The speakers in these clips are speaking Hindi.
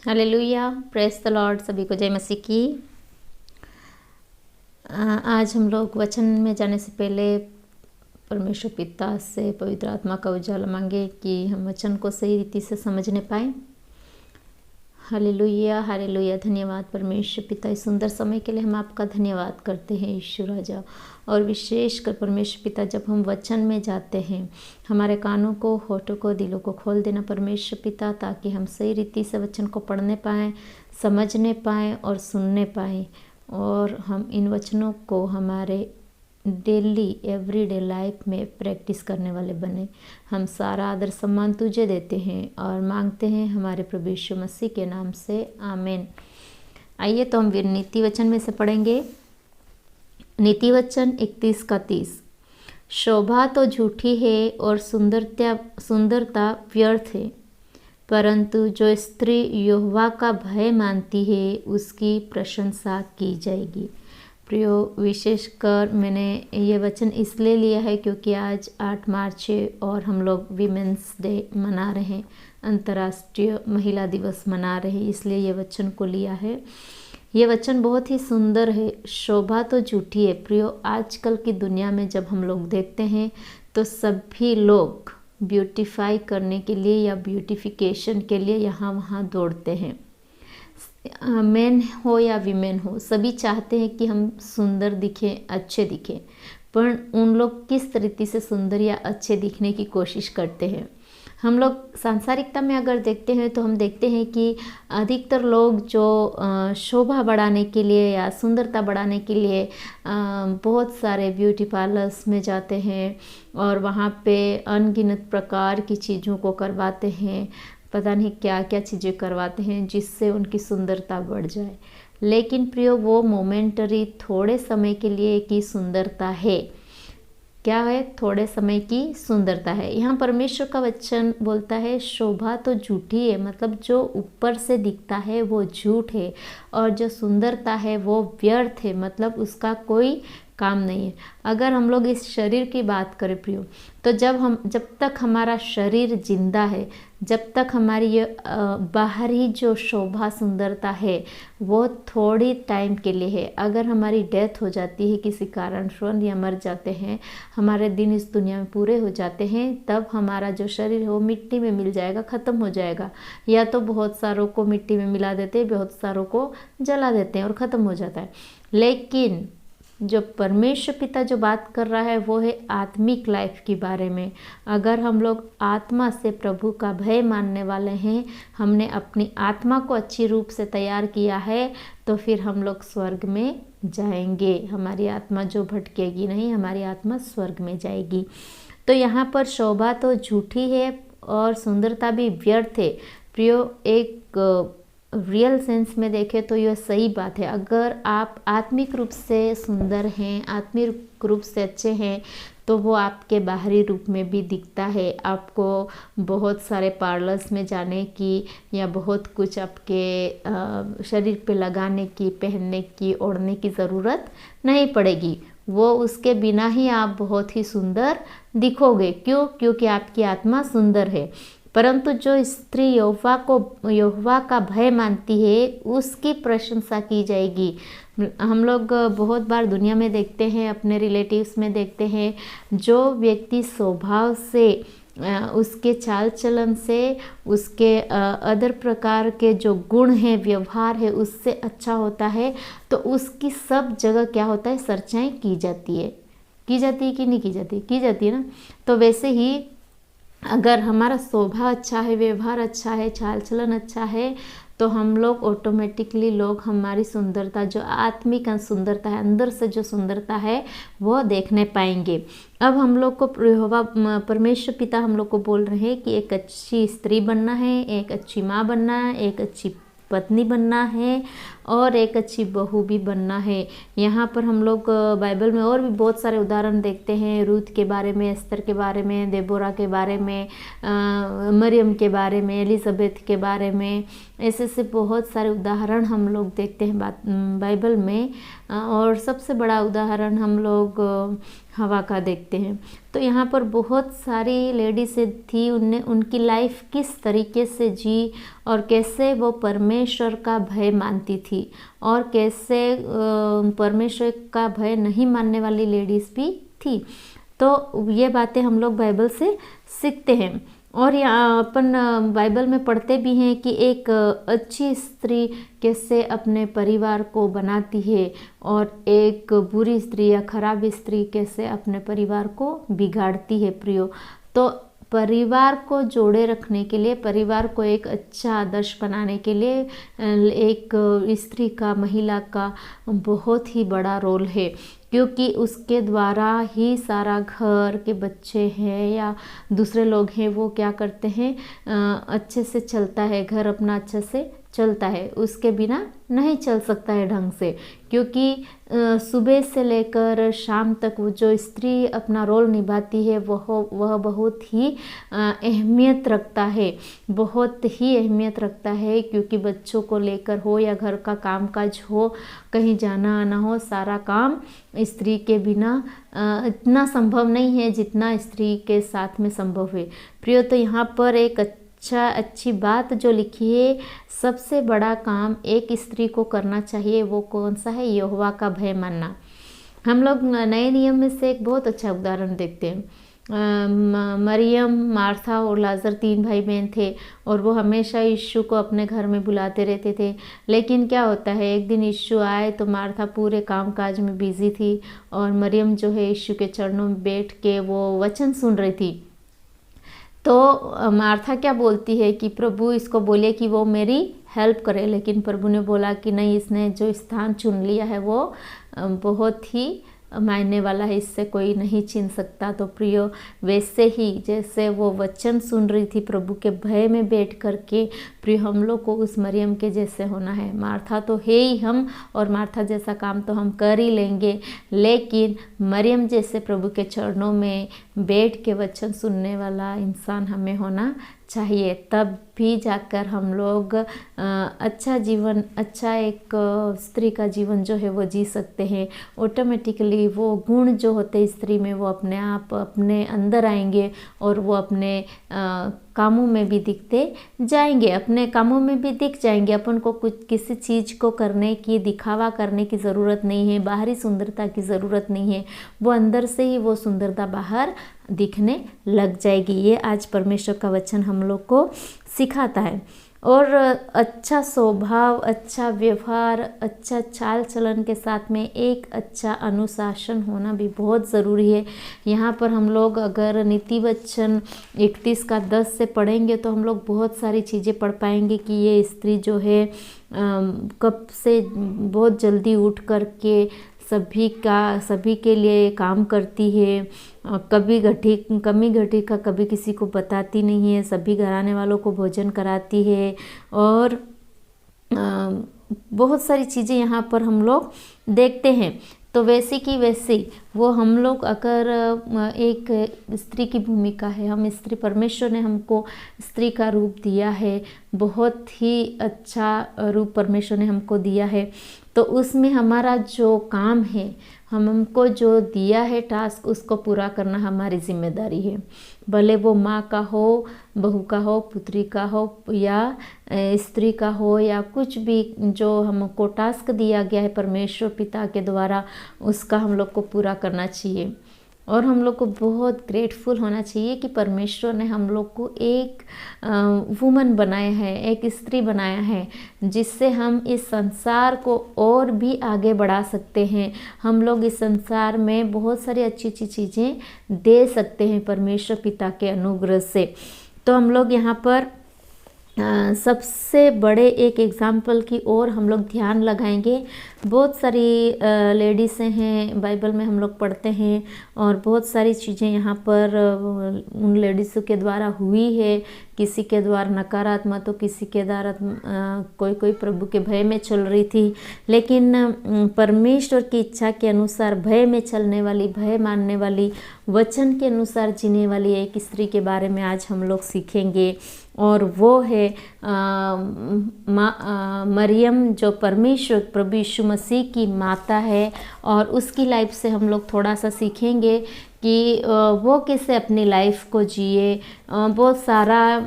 Hallelujah, praise the Lord. सभी को जय मसीह की। आज हम लोग वचन में जाने से पहले परमेश्वर पिता से पवित्र आत्मा का उजाला मांगे कि हम वचन को सही रीति से समझने पाए। Hallelujah hallelujah. धन्यवाद परमेश्वर पिता, इस सुंदर समय के लिए हम आपका धन्यवाद करते हैं ईश्वर राजा। और विशेषकर परमेश्वर पिता, जब हम वचन में जाते हैं, हमारे कानों को, होठों को, दिलों को खोल देना परमेश्वर पिता, ताकि हम सही रीति से वचन को पढ़ने पाएँ, समझने पाएँ और सुनने पाएँ, और हम इन वचनों को हमारे डेली एवरीडे लाइफ में प्रैक्टिस करने वाले बने। हम सारा आदर सम्मान तुझे देते हैं और मांगते हैं हमारे प्रभु यीशु मसीह के नाम से, आमीन। आइए तो हम नीति वचन में से पढ़ेंगे। नीति वचन 31 का 30। शोभा तो झूठी है और सुंदरता व्यर्थ है, परंतु जो स्त्री यहोवा का भय मानती है उसकी प्रशंसा की जाएगी। प्रियो, विशेषकर मैंने ये वचन इसलिए लिया है क्योंकि आज 8 मार्च है और हम लोग वीमेंस डे मना रहे हैं, अंतर्राष्ट्रीय महिला दिवस मना रहे हैं, इसलिए ये वचन को लिया है। ये वचन बहुत ही सुंदर है। शोभा तो झूठी है। प्रियो, आजकल की दुनिया में जब हम लोग देखते हैं तो सभी लोग ब्यूटीफाई करने के लिए या ब्यूटिफिकेशन के लिए यहाँ वहाँ दौड़ते हैं। मेन हो या वीमेन हो, सभी चाहते हैं कि हम सुंदर दिखें, अच्छे दिखें, पर उन लोग किस तरीके से सुंदर या अच्छे दिखने की कोशिश करते हैं। हम लोग सांसारिकता में अगर देखते हैं तो हम देखते हैं कि अधिकतर लोग जो शोभा बढ़ाने के लिए या सुंदरता बढ़ाने के लिए बहुत सारे ब्यूटी पार्लर्स में जाते हैं और वहाँ पे अनगिनत प्रकार की चीज़ों को करवाते हैं, पता नहीं क्या क्या चीज़ें करवाते हैं जिससे उनकी सुंदरता बढ़ जाए। लेकिन प्रियो, वो मोमेंटरी, थोड़े समय के लिए की सुंदरता है। क्या है? थोड़े समय की सुंदरता है। यहाँ परमेश्वर का वचन बोलता है शोभा तो झूठी है, मतलब जो ऊपर से दिखता है वो झूठ है, और जो सुंदरता है वो व्यर्थ है, मतलब उसका कोई काम नहीं है। अगर हम लोग इस शरीर की बात करें प्रियो, तो जब तक हमारा शरीर जिंदा है, जब तक हमारी ये बाहरी जो शोभा सुंदरता है वो थोड़ी टाइम के लिए है। अगर हमारी डेथ हो जाती है किसी कारणवश या मर जाते हैं, हमारे दिन इस दुनिया में पूरे हो जाते हैं, तब हमारा जो शरीर है वो मिट्टी में मिल जाएगा, ख़त्म हो जाएगा। या तो बहुत सारों को मिट्टी में मिला देते हैं, बहुत सारों को जला देते हैं और ख़त्म हो जाता है। लेकिन जो परमेश्वर पिता जो बात कर रहा है वो है आत्मिक लाइफ के बारे में। अगर हम लोग आत्मा से प्रभु का भय मानने वाले हैं, हमने अपनी आत्मा को अच्छी रूप से तैयार किया है, तो फिर हम लोग स्वर्ग में जाएंगे। हमारी आत्मा जो भटकेगी नहीं, हमारी आत्मा स्वर्ग में जाएगी। तो यहाँ पर शोभा तो झूठी है और सुंदरता भी व्यर्थ है। प्रियो, एक रियल सेंस में देखें तो यह सही बात है। अगर आप आत्मिक रूप से सुंदर हैं, आत्मिक रूप से अच्छे हैं, तो वो आपके बाहरी रूप में भी दिखता है। आपको बहुत सारे पार्लर्स में जाने की या बहुत कुछ आपके शरीर पे लगाने की, पहनने की, ओढ़ने की ज़रूरत नहीं पड़ेगी। वो उसके बिना ही आप बहुत ही सुंदर दिखोगे। क्यों? क्योंकि आपकी आत्मा सुंदर है। परंतु जो स्त्री यहोवा का भय मानती है उसकी प्रशंसा की जाएगी। हम लोग बहुत बार दुनिया में देखते हैं, अपने रिलेटिव्स में देखते हैं, जो व्यक्ति स्वभाव से, उसके चाल चलन से, उसके अदर प्रकार के जो गुण हैं, व्यवहार है, उससे अच्छा होता है, तो उसकी सब जगह क्या होता है? चर्चाएं की जाती है। की जाती है कि नहीं की जाती? की जाती है ना। तो वैसे ही अगर हमारा स्वभाव अच्छा है, व्यवहार अच्छा है, चाल चलन अच्छा है, तो हम लोग ऑटोमेटिकली हमारी सुंदरता, जो आत्मिक सुंदरता है, अंदर से जो सुंदरता है, वो देखने पाएंगे। अब हम लोग को परमेश्वर पिता हम लोग को बोल रहे हैं कि एक अच्छी स्त्री बनना है, एक अच्छी माँ बनना है, एक अच्छी पत्नी बनना है और एक अच्छी बहू भी बनना है। यहाँ पर हम लोग बाइबल में और भी बहुत सारे उदाहरण देखते हैं, रूथ के बारे में, एस्तर के बारे में, देबोरा के बारे में, मरियम के बारे में, एलिजाबेथ के बारे में। ऐसे बहुत सारे उदाहरण हम लोग देखते हैं बाइबल में। और सबसे बड़ा उदाहरण हम लोग हवा का देखते हैं। तो यहाँ पर बहुत सारी लेडीज़ थी, उनने उनकी लाइफ किस तरीके से जी और कैसे वो परमेश्वर का भय मानती थी और कैसे परमेश्वर का भय नहीं मानने वाली लेडीज़ भी थी। तो ये बातें हम लोग बाइबल से सीखते हैं और यहाँ अपन बाइबल में पढ़ते भी हैं कि एक अच्छी स्त्री कैसे अपने परिवार को बनाती है और एक बुरी स्त्री या खराब स्त्री कैसे अपने परिवार को बिगाड़ती है। प्रियो, तो परिवार को जोड़े रखने के लिए, परिवार को एक अच्छा आदर्श बनाने के लिए एक स्त्री का, महिला का बहुत ही बड़ा रोल है, क्योंकि उसके द्वारा ही सारा घर के बच्चे हैं या दूसरे लोग हैं वो क्या करते हैं, अच्छे से चलता है, घर अपना अच्छे से चलता है। उसके बिना नहीं चल सकता है ढंग से, क्योंकि सुबह से लेकर शाम तक वो जो स्त्री अपना रोल निभाती है वह बहुत ही अहमियत रखता है, बहुत ही अहमियत रखता है। क्योंकि बच्चों को लेकर हो या घर का कामकाज हो, कहीं जाना आना हो, सारा काम स्त्री के बिना इतना संभव नहीं है जितना स्त्री के साथ में संभव है। प्रियो, तो यहाँ पर एक अच्छी बात जो लिखी है, सबसे बड़ा काम एक स्त्री को करना चाहिए, वो कौन सा है? यहोवा का भय मानना। हम लोग नए नियम में से एक बहुत अच्छा उदाहरण देखते हैं। मरियम, मार्था और लाजर 3 भाई बहन थे और वो हमेशा यीशु को अपने घर में बुलाते रहते थे। लेकिन क्या होता है, एक दिन यीशु आए तो मार्था पूरे कामकाज में बिजी थी और मरियम जो है यीशु के चरणों में बैठ के वो वचन सुन रही थी। तो मार्था क्या बोलती है कि प्रभु इसको बोले कि वो मेरी हेल्प करे, लेकिन प्रभु ने बोला कि नहीं, इसने जो स्थान चुन लिया है वो बहुत ही मायने वाला है, इससे कोई नहीं छीन सकता। तो प्रियो, वैसे ही जैसे वो वचन सुन रही थी प्रभु के भय में बैठ कर के, प्रियो हम लोग को उस मरियम के जैसे होना है। मार्था तो है ही हम, और मार्था जैसा काम तो हम कर ही लेंगे, लेकिन मरियम जैसे प्रभु के चरणों में बैठ के वचन सुनने वाला इंसान हमें होना चाहिए। तब भी जाकर हम लोग अच्छा जीवन, अच्छा एक स्त्री का जीवन जो है वो जी सकते हैं। ऑटोमेटिकली वो गुण जो होते स्त्री में वो अपने आप अपने अंदर आएंगे और वो अपने कामों में भी दिखते जाएंगे, अपने कामों में भी दिख जाएंगे। अपन को कुछ किसी चीज़ को करने की, दिखावा करने की ज़रूरत नहीं है, बाहरी सुंदरता की ज़रूरत नहीं है, वो अंदर से ही वो सुंदरता बाहर दिखने लग जाएगी। ये आज परमेश्वर का वचन हम लोग को सिखाता है। और अच्छा स्वभाव, अच्छा व्यवहार, अच्छा चाल चलन के साथ में एक अच्छा अनुशासन होना भी बहुत ज़रूरी है। यहाँ पर हम लोग अगर नीति वचन 31 का 10 से पढ़ेंगे तो हम लोग बहुत सारी चीज़ें पढ़ पाएंगे कि ये स्त्री जो है कब से बहुत जल्दी उठ कर के सभी के लिए काम करती है, कभी कमी घटी का कभी किसी को बताती नहीं है, सभी घराने वालों को भोजन कराती है और बहुत सारी चीज़ें यहाँ पर हम लोग देखते हैं। तो वैसी की वैसी वो हम लोग अगर एक स्त्री की भूमिका है, हम स्त्री, परमेश्वर ने हमको स्त्री का रूप दिया है, बहुत ही अच्छा रूप परमेश्वर ने हमको दिया है। तो उसमें हमारा जो काम है, हमको जो दिया है टास्क, उसको पूरा करना हमारी जिम्मेदारी है। भले वो माँ का हो, बहू का हो, पुत्री का हो या स्त्री का हो या कुछ भी जो हमको टास्क दिया गया है परमेश्वर पिता के द्वारा, उसका हम लोग को पूरा करना चाहिए। और हम लोग को बहुत ग्रेटफुल होना चाहिए कि परमेश्वर ने हम लोग को एक वुमन बनाया है, एक स्त्री बनाया है, जिससे हम इस संसार को और भी आगे बढ़ा सकते हैं। हम लोग इस संसार में बहुत सारी अच्छी अच्छी चीज़ें दे सकते हैं परमेश्वर पिता के अनुग्रह से। तो हम लोग यहाँ पर सबसे बड़े एक एग्ज़ाम्पल की ओर हम लोग ध्यान लगाएंगे। बहुत सारी लेडीज़ें हैं, बाइबल में हम लोग पढ़ते हैं और बहुत सारी चीज़ें यहाँ पर उन लेडीज़ों के द्वारा हुई है। किसी के द्वारा नकारात्मक तो किसी के द्वारा कोई प्रभु के भय में चल रही थी, लेकिन परमेश्वर की इच्छा के अनुसार भय में चलने वाली, भय मानने वाली, वचन के अनुसार जीने वाली एक स्त्री के बारे में आज हम लोग सीखेंगे। और वो है मरियम, जो परमेश्वर प्रभु यीशु मसीह की माता है। और उसकी लाइफ से हम लोग थोड़ा सा सीखेंगे कि वो कैसे अपनी लाइफ को जिए। बहुत सारा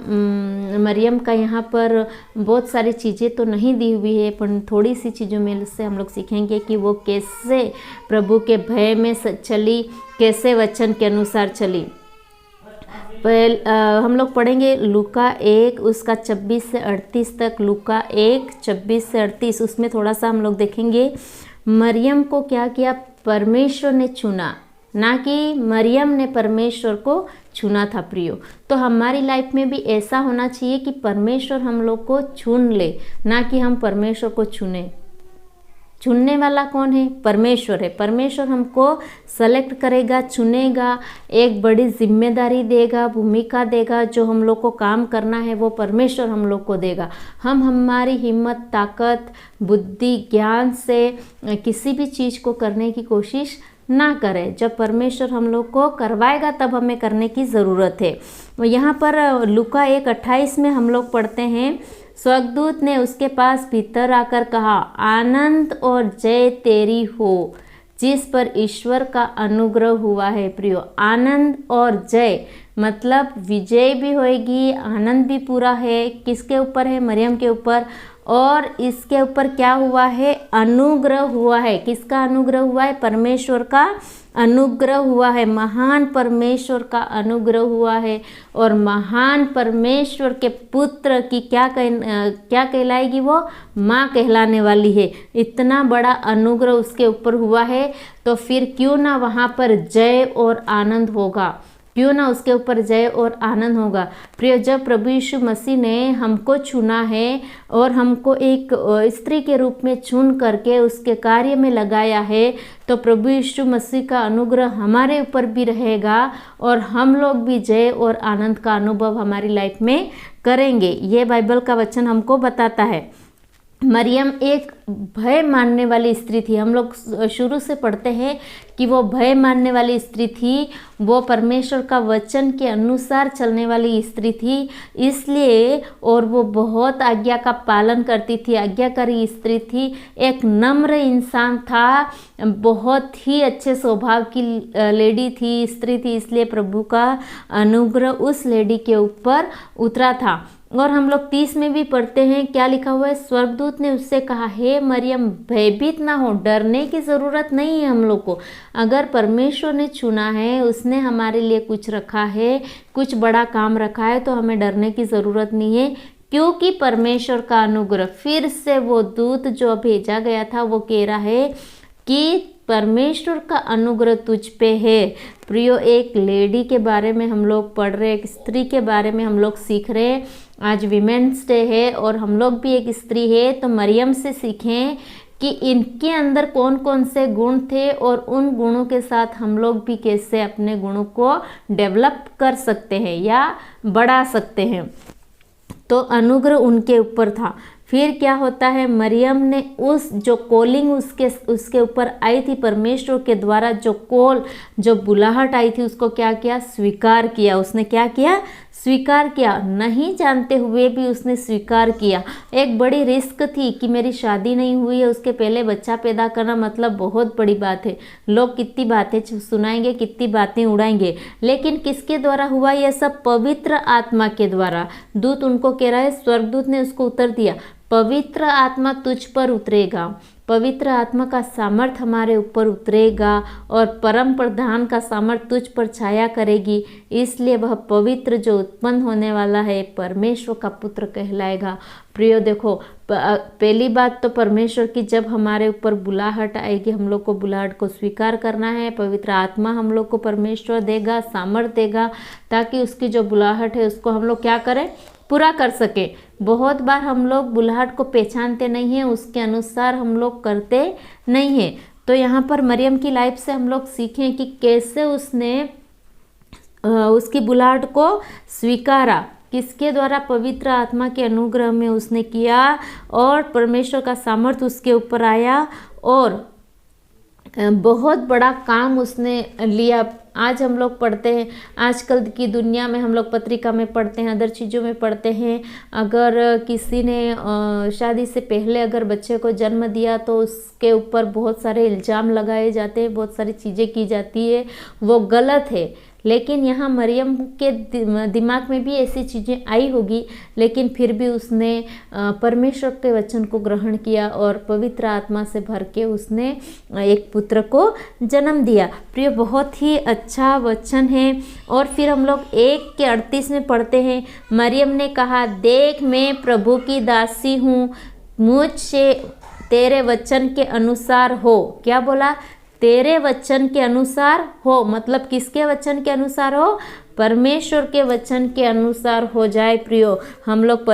मरियम का यहाँ पर बहुत सारी चीज़ें तो नहीं दी हुई है, पर थोड़ी सी चीज़ों में से हम लोग सीखेंगे कि वो कैसे प्रभु के भय में चली, कैसे वचन के अनुसार चली। हम लोग पढ़ेंगे लूका 1 उसका 26 से 38 तक। लूका 1 26 से 38, उसमें थोड़ा सा हम लोग देखेंगे मरियम को क्या किया, परमेश्वर ने चुना, ना कि मरियम ने परमेश्वर को चुना था प्रियो। तो हमारी लाइफ में भी ऐसा होना चाहिए कि परमेश्वर हम लोग को चुन ले, ना कि हम परमेश्वर को चुने। चुनने वाला कौन है? परमेश्वर है। परमेश्वर हमको सेलेक्ट करेगा, चुनेगा, एक बड़ी जिम्मेदारी देगा, भूमिका देगा। जो हम लोग को काम करना है वो परमेश्वर हम लोग को देगा। हम हमारी हिम्मत, ताकत, बुद्धि, ज्ञान से किसी भी चीज़ को करने की कोशिश ना करें। जब परमेश्वर हम लोग को करवाएगा तब हमें करने की ज़रूरत है। यहाँ पर लूका 1:28 में हम लोग पढ़ते हैं, स्वर्गदूत ने उसके पास भीतर आकर कहा, आनंद और जय तेरी हो, जिस पर ईश्वर का अनुग्रह हुआ है। प्रियो, आनंद और जय मतलब विजय भी होएगी, आनंद भी पूरा है। किसके ऊपर है? मरियम के ऊपर। और इसके ऊपर क्या हुआ है? अनुग्रह हुआ है। किसका अनुग्रह हुआ है? परमेश्वर का अनुग्रह हुआ है। महान परमेश्वर का अनुग्रह हुआ है। और महान परमेश्वर के पुत्र की क्या कहलाएगी? वो माँ कहलाने वाली है। इतना बड़ा अनुग्रह उसके ऊपर हुआ है, तो फिर क्यों ना वहाँ पर जय और आनंद होगा, क्यों ना उसके ऊपर जय और आनंद होगा। प्रिय, जब प्रभु यीशु मसीह ने हमको चुना है और हमको एक स्त्री के रूप में चुन करके उसके कार्य में लगाया है, तो प्रभु यीशु मसीह का अनुग्रह हमारे ऊपर भी रहेगा और हम लोग भी जय और आनंद का अनुभव हमारी लाइफ में करेंगे। ये बाइबल का वचन हमको बताता है। मरियम एक भय मानने वाली स्त्री थी। हम लोग शुरू से पढ़ते हैं कि वो भय मानने वाली स्त्री थी, वो परमेश्वर का वचन के अनुसार चलने वाली स्त्री थी, इसलिए। और वो बहुत आज्ञा का पालन करती थी, आज्ञाकारी स्त्री थी, एक नम्र इंसान था, बहुत ही अच्छे स्वभाव की लेडी थी, स्त्री थी, इसलिए प्रभु का अनुग्रह उस लेडी के ऊपर उतरा था। और हम लोग 30 में भी पढ़ते हैं, क्या लिखा हुआ है? स्वर्गदूत ने उससे कहा, हे मरियम, भयभीत ना हो, डरने की ज़रूरत नहीं है हम लोग को। अगर परमेश्वर ने चुना है, उसने हमारे लिए कुछ रखा है, कुछ बड़ा काम रखा है, तो हमें डरने की ज़रूरत नहीं है, क्योंकि परमेश्वर का अनुग्रह। फिर से वो दूत जो भेजा गया था वो कह रहा है कि परमेश्वर का अनुग्रह तुझ पे है। प्रियो, एक लेडी के बारे में हम लोग पढ़ रहे हैं, एक स्त्री के बारे में हम लोग सीख रहे हैं। आज वीमेंस डे है और हम लोग भी एक स्त्री है, तो मरियम से सीखें कि इनके अंदर कौन कौन से गुण थे और उन गुणों के साथ हम लोग भी कैसे अपने गुणों को डेवलप कर सकते हैं या बढ़ा सकते हैं। तो अनुग्रह उनके ऊपर था। फिर क्या होता है? मरियम ने उस जो कॉलिंग उसके ऊपर आई थी परमेश्वर के द्वारा, जो बुलाहट आई थी, उसको क्या किया? स्वीकार किया। उसने क्या किया? स्वीकार किया। नहीं जानते हुए भी उसने स्वीकार किया। एक बड़ी रिस्क थी कि मेरी शादी नहीं हुई है, उसके पहले बच्चा पैदा करना मतलब बहुत बड़ी बात है। लोग कितनी बातें सुनाएंगे, कितनी बातें उड़ाएंगे, लेकिन किसके द्वारा हुआ यह सब? पवित्र आत्मा के द्वारा। दूत उनको कह रहा है, स्वर्गदूत ने उसको उत्तर दिया, पवित्र आत्मा तुझ पर उतरेगा, पवित्र आत्मा का सामर्थ हमारे ऊपर उतरेगा और परम प्रधान का सामर्थ तुझ पर छाया करेगी, इसलिए वह पवित्र जो उत्पन्न होने वाला है परमेश्वर का पुत्र कहलाएगा। प्रियो, देखो, पहली बात तो परमेश्वर की जब हमारे ऊपर बुलाहट आएगी, हम लोग को बुलाहट को स्वीकार करना है। पवित्र आत्मा हम लोग को परमेश्वर देगा, सामर्थ देगा, ताकि उसकी जो बुलाहट है उसको हम लोग क्या करें? पूरा कर सके। बहुत बार हम लोग बुलाहट को पहचानते नहीं हैं, उसके अनुसार हम लोग करते नहीं हैं। तो यहाँ पर मरियम की लाइफ से हम लोग सीखें कि कैसे उसने उसकी बुलाहट को स्वीकारा, किसके द्वारा? पवित्र आत्मा के अनुग्रह में उसने किया और परमेश्वर का सामर्थ उसके ऊपर आया और बहुत बड़ा काम उसने लिया। आज हम लोग पढ़ते हैं, आजकल की दुनिया में हम लोग पत्रिका में पढ़ते हैं, अदर चीज़ों में पढ़ते हैं, अगर किसी ने शादी से पहले अगर बच्चे को जन्म दिया तो उसके ऊपर बहुत सारे इल्ज़ाम लगाए जाते हैं, बहुत सारी चीज़ें की जाती है, वो गलत है। लेकिन यहाँ मरियम के दिमाग में भी ऐसी चीज़ें आई होगी, लेकिन फिर भी उसने परमेश्वर के वचन को ग्रहण किया और पवित्र आत्मा से भर के उसने एक पुत्र को जन्म दिया। प्रिय, बहुत ही अच्छा वचन है। और फिर हम लोग 1:38 में पढ़ते हैं, मरियम ने कहा, देख मैं प्रभु की दासी हूँ, मुझसे तेरे वचन के अनुसार हो। क्या बोला? तेरे वचन के अनुसार हो, मतलब किसके वचन के अनुसार हो? परमेश्वर के वचन के अनुसार हो जाए। प्रियो, हम लोग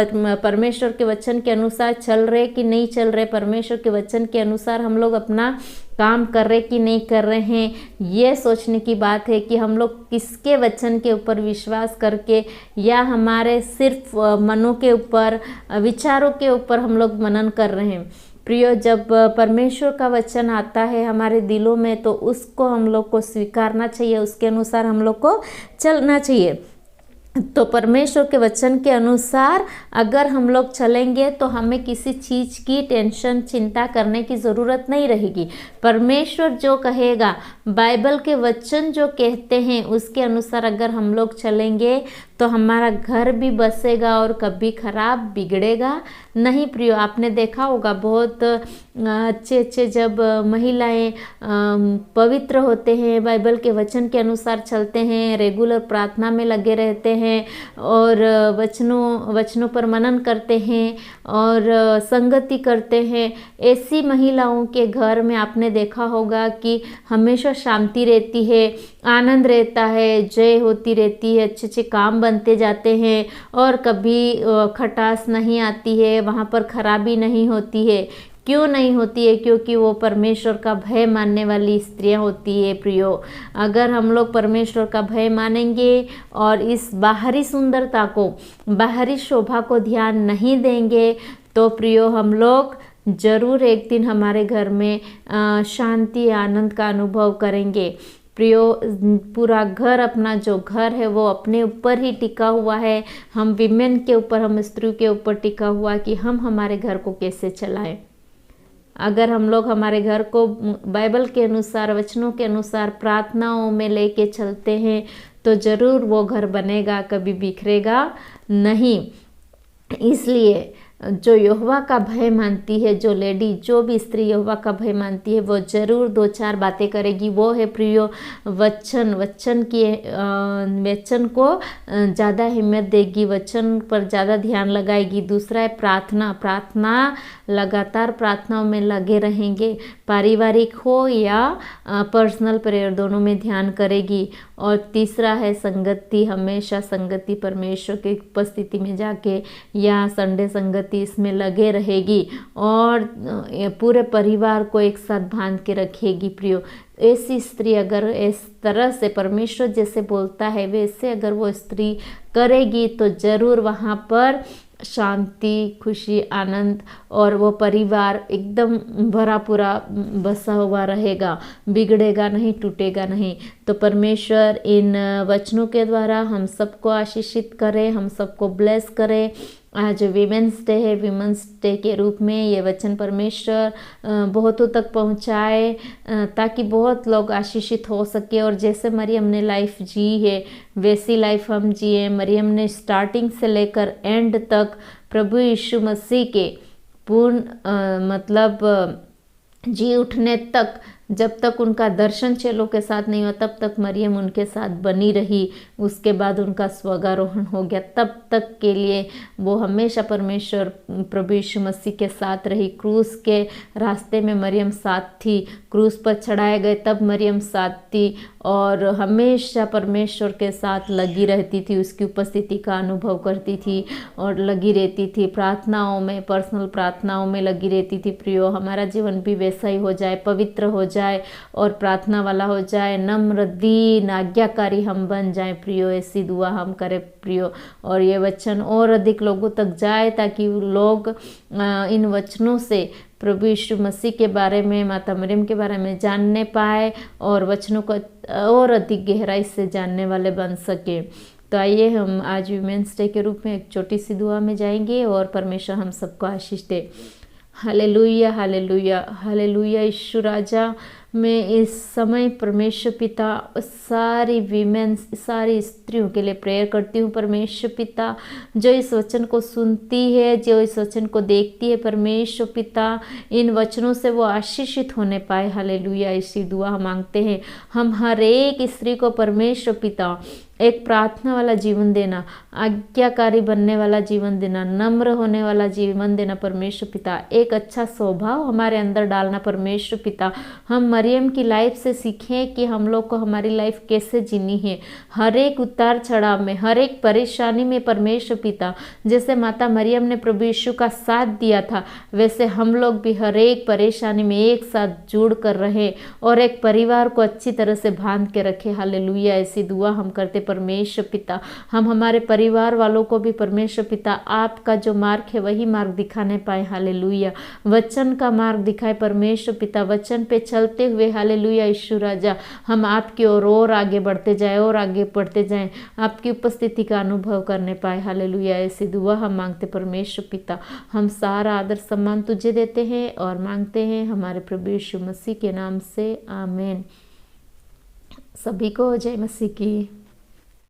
परमेश्वर के वचन के अनुसार चल रहे कि नहीं चल रहे, परमेश्वर के वचन के अनुसार हम लोग अपना काम कर रहे कि नहीं कर रहे हैं, ये सोचने की बात है कि हम लोग किसके वचन के ऊपर विश्वास करके, या हमारे सिर्फ मनों के ऊपर, विचारों के ऊपर हम लोग मनन कर रहे हैं। प्रियो, जब परमेश्वर का वचन आता है हमारे दिलों में तो उसको हम लोग को स्वीकारना चाहिए, उसके अनुसार हम लोग को चलना चाहिए। तो परमेश्वर के वचन के अनुसार अगर हम लोग चलेंगे तो हमें किसी चीज़ की टेंशन, चिंता करने की ज़रूरत नहीं रहेगी। परमेश्वर जो कहेगा, बाइबल के वचन जो कहते हैं उसके अनुसार अगर हम लोग चलेंगे तो हमारा घर भी बसेगा और कभी खराब बिगड़ेगा नहीं। प्रियो, आपने देखा होगा बहुत अच्छे जब महिलाएं पवित्र होते हैं, बाइबल के वचन के अनुसार चलते हैं, रेगुलर प्रार्थना में लगे रहते हैं और वचनों पर मनन करते हैं और संगति करते हैं, ऐसी महिलाओं के घर में आपने देखा होगा कि हमेशा शांति रहती है, आनंद रहता है, जय होती रहती है, अच्छे काम बनते जाते हैं और कभी खटास नहीं आती है, वहाँ पर खराबी नहीं होती है। क्यों नहीं होती है? क्योंकि वो परमेश्वर का भय मानने वाली स्त्रियां होती है। प्रियो, अगर हम लोग परमेश्वर का भय मानेंगे और इस बाहरी सुंदरता को, बाहरी शोभा को ध्यान नहीं देंगे तो प्रियो, हम लोग जरूर एक दिन हमारे घर में शांति, आनंद का अनुभव करेंगे। प्रियो, पूरा घर, अपना जो घर है वो अपने ऊपर ही टिका हुआ है, हम विमेन के ऊपर, हम स्त्रियों के ऊपर टिका हुआ कि हम हमारे घर को कैसे चलाएं। अगर हम लोग हमारे घर को बाइबल के अनुसार, वचनों के अनुसार, प्रार्थनाओं में लेके चलते हैं तो ज़रूर वो घर बनेगा, कभी बिखरेगा नहीं। इसलिए जो यहोवा का भय मानती है, जो लेडी, जो भी स्त्री यहोवा का भय मानती है, वो ज़रूर 2-4 बातें करेगी। वो है प्रियो वचन को ज़्यादा हिम्मत देगी, वचन पर ज़्यादा ध्यान लगाएगी। दूसरा है प्रार्थना लगातार प्रार्थनाओं में लगे रहेंगे, पारिवारिक हो या पर्सनल प्रेयर, दोनों में ध्यान करेगी। और तीसरा है संगति, हमेशा संगति, परमेश्वर की उपस्थिति में जाके या संडे संगति, इसमें लगे रहेगी और पूरे परिवार को एक साथ बांध के रखेगी। प्रियो, ऐसी स्त्री अगर इस तरह से परमेश्वर जैसे बोलता है वैसे अगर वो स्त्री करेगी तो ज़रूर वहाँ पर शांति, खुशी, आनंद और वो परिवार एकदम भरा पूरा बसा हुआ रहेगा, बिगड़ेगा नहीं, टूटेगा नहीं। तो परमेश्वर इन वचनों के द्वारा हम सबको आशीषित करे, हम सबको ब्लेस करे। आज वीमेंस डे है, वीमेंस डे के रूप में ये वचन परमेश्वर बहुतों तक पहुंचाए ताकि बहुत लोग आशीषित हो सके। और जैसे मरियम ने लाइफ जी है वैसी लाइफ हम जिए। मरियम ने स्टार्टिंग से लेकर एंड तक प्रभु यीशु मसीह के पूर्ण जी उठने तक, जब तक उनका दर्शन चेलों के साथ नहीं हुआ तब तक मरियम उनके साथ बनी रही। उसके बाद उनका स्वर्गारोहण हो गया, तब तक के लिए वो हमेशा परमेश्वर प्रभु यीशु मसीह के साथ रही। क्रूस के रास्ते में मरियम साथ थी, क्रूस पर चढ़ाए गए तब मरियम साथ थी और हमेशा परमेश्वर के साथ लगी रहती थी, उसकी उपस्थिति का अनुभव करती थी और लगी रहती थी। प्रार्थनाओं में, पर्सनल प्रार्थनाओं में लगी रहती थी। प्रियो, हमारा जीवन भी वैसा ही हो जाए, पवित्र हो जाए जाए और प्रार्थना वाला हो जाए, नम्र दीन आज्ञाकारी हम बन जाएं प्रियो। ऐसी दुआ हम करें प्रियो, और ये वचन और अधिक लोगों तक जाए ताकि लोग इन वचनों से प्रभु यीशु मसीह के बारे में, माता मरियम के बारे में जानने पाए और वचनों को और अधिक गहराई से जानने वाले बन सके। तो आइए हम आज वीमेंस डे के रूप में एक छोटी सी दुआ में जाएंगे और परमेश्वर हम सबको आशीष दे। Hallelujah hallelujah hallelujah. यीशु राजा, मैं इस समय परमेश्वर पिता सारी वीमेंस, सारी स्त्रियों के लिए प्रेयर करती हूँ परमेश्वर पिता, जो इस वचन को सुनती है, जो इस वचन को देखती है परमेश्वर पिता, इन वचनों से वो आशीषित होने पाए। हालेलुया। इसी दुआ हम मांगते हैं। हम हर एक स्त्री को परमेश्वर पिता एक प्रार्थना वाला जीवन देना, आज्ञाकारी बनने वाला जीवन देना, नम्र होने वाला जीवन देना परमेश्वर पिता, एक अच्छा स्वभाव हमारे अंदर डालना परमेश्वर पिता। हम मरियम की लाइफ से सीखें कि हम लोग को हमारी लाइफ कैसे जीनी है, हर एक उतार चढ़ाव में, हर एक परेशानी में परमेश्वर पिता, जैसे माता मरियम ने प्रभु यीशु का साथ दिया था, वैसे हम लोग भी हर एक परेशानी में एक साथ जुड़ कर रहे और एक परिवार को अच्छी तरह से बांध के रखे। हालेलुया। ऐसी दुआ हम करते परमेश्वर पिता। हम हमारे परिवार वालों को भी परमेश्वर पिता आपका जो मार्ग है वही मार्ग दिखाने पाए। हालेलुया। वचन का मार्ग दिखाए परमेश्वर पिता, वचन पे चलते हुए। हालेलुया। यीशु राजा, हम आपकी ओर और आगे बढ़ते जाए और आगे बढ़ते जाएं, आपकी उपस्थिति का अनुभव करने पाए। हालेलुया। ऐसी दुआ हम मांगते परमेश्वर पिता। हम सारा आदर सम्मान तुझे देते हैं और मांगते हैं हमारे प्रभु यीशु मसीह के नाम से, आमीन। सभी को जय मसीह की।